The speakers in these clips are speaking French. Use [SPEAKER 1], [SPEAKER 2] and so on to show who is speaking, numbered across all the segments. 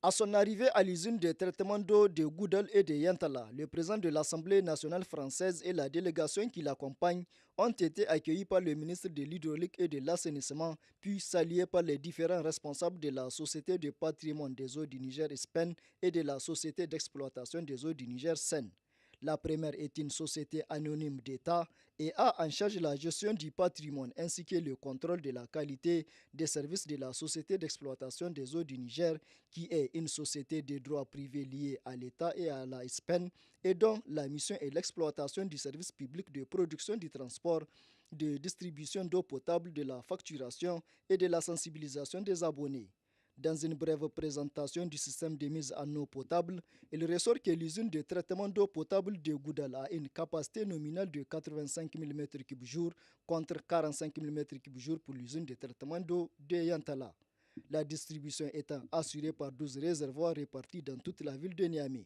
[SPEAKER 1] À son arrivée à l'usine de traitement d'eau de Goudal et de Yantala, le président de l'Assemblée nationale française et la délégation qui l'accompagne ont été accueillis par le ministre de l'Hydraulique et de l'Assainissement, puis salués par les différents responsables de la Société de patrimoine des eaux du Niger SPEN et de la Société d'exploitation des eaux du Niger SEN. La première est une société anonyme d'État et a en charge la gestion du patrimoine ainsi que le contrôle de la qualité des services de la Société d'exploitation des eaux du Niger, qui est une société de droit privé liée à l'État et à la SPEN et dont la mission est l'exploitation du service public de production du transport, de distribution d'eau potable, de la facturation et de la sensibilisation des abonnés. Dans une brève présentation du système de mise en eau potable, il ressort que l'usine de traitement d'eau potable de Goudal a une capacité nominale de 85 000 m3 contre 45 000 m3 pour l'usine de traitement d'eau de Yantala. La distribution étant assurée par 12 réservoirs répartis dans toute la ville de Niamey.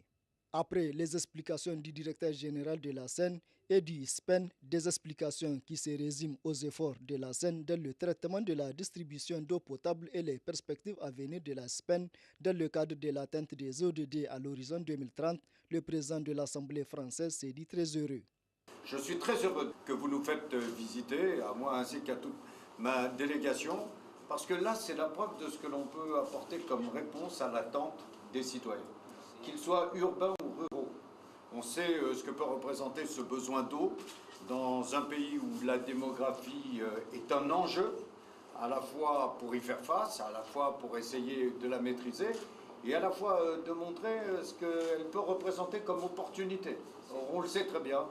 [SPEAKER 1] Après les explications du directeur général de la Seine et du SPEN, des explications qui se résument aux efforts de la Seine dans le traitement de la distribution d'eau potable et les perspectives à venir de la SPEN dans le cadre de l'atteinte des ODD à l'horizon 2030, le président de l'Assemblée française s'est dit très heureux.
[SPEAKER 2] Je suis très heureux que vous nous faites visiter, à moi ainsi qu'à toute ma délégation, parce que là, c'est la preuve de ce que l'on peut apporter comme réponse à l'attente des citoyens, qu'ils soient urbains ou ruraux. On sait ce que peut représenter ce besoin d'eau dans un pays où la démographie est un enjeu, à la fois pour y faire face, à la fois pour essayer de la maîtriser, et à la fois de montrer ce qu'elle peut représenter comme opportunité. Or, on le sait très bien,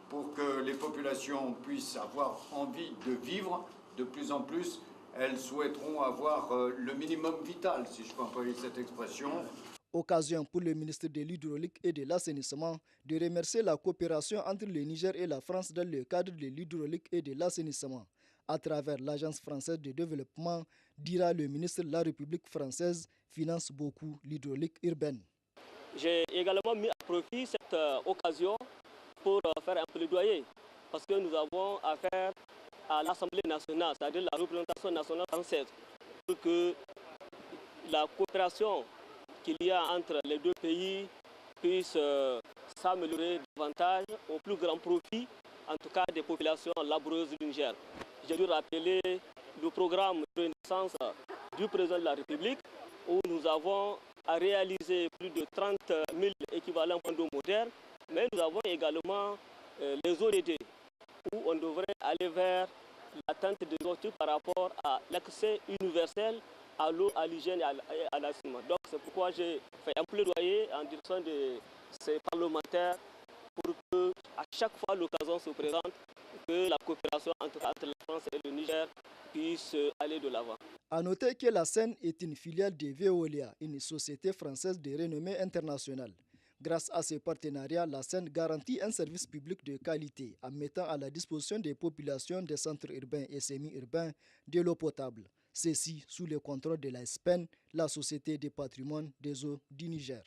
[SPEAKER 2] pour que les populations puissent avoir envie de vivre de plus en plus, elles souhaiteront avoir le minimum vital, si je peux employer cette expression.
[SPEAKER 1] Occasion pour le ministre de l'Hydraulique et de l'Assainissement de remercier la coopération entre le Niger et la France dans le cadre de l'hydraulique et de l'assainissement. À travers l'Agence française de développement, dira le ministre, la République française finance beaucoup l'hydraulique urbaine.
[SPEAKER 3] J'ai également mis à profit cette occasion pour faire un plaidoyer, parce que nous avons affaire à l'Assemblée nationale, c'est-à-dire la représentation nationale française, pour que la coopération qu'il y a entre les deux pays puisse s'améliorer davantage au plus grand profit, en tout cas des populations laboureuses du Niger. J'ai dû rappeler le programme de renaissance du président de la République, où nous avons à réaliser plus de 30 000 équivalents points d'eau modernes, mais nous avons également les ODD, où on devrait aller vers l'atteinte des objectifs par rapport à l'accès universel à l'eau, à l'hygiène et à l'assainissement. Donc c'est pourquoi j'ai fait un plaidoyer en direction de ces parlementaires pour que à chaque fois l'occasion se présente, que la coopération entre la France et le Niger puisse aller de l'avant.
[SPEAKER 1] A noter que la Seine est une filiale de Veolia, une société française de renommée internationale. Grâce à ce partenariat, la Seine garantit un service public de qualité en mettant à la disposition des populations des centres urbains et semi-urbains de l'eau potable. Ceci sous le contrôle de la SPEN, la Société de patrimoine des eaux du Niger.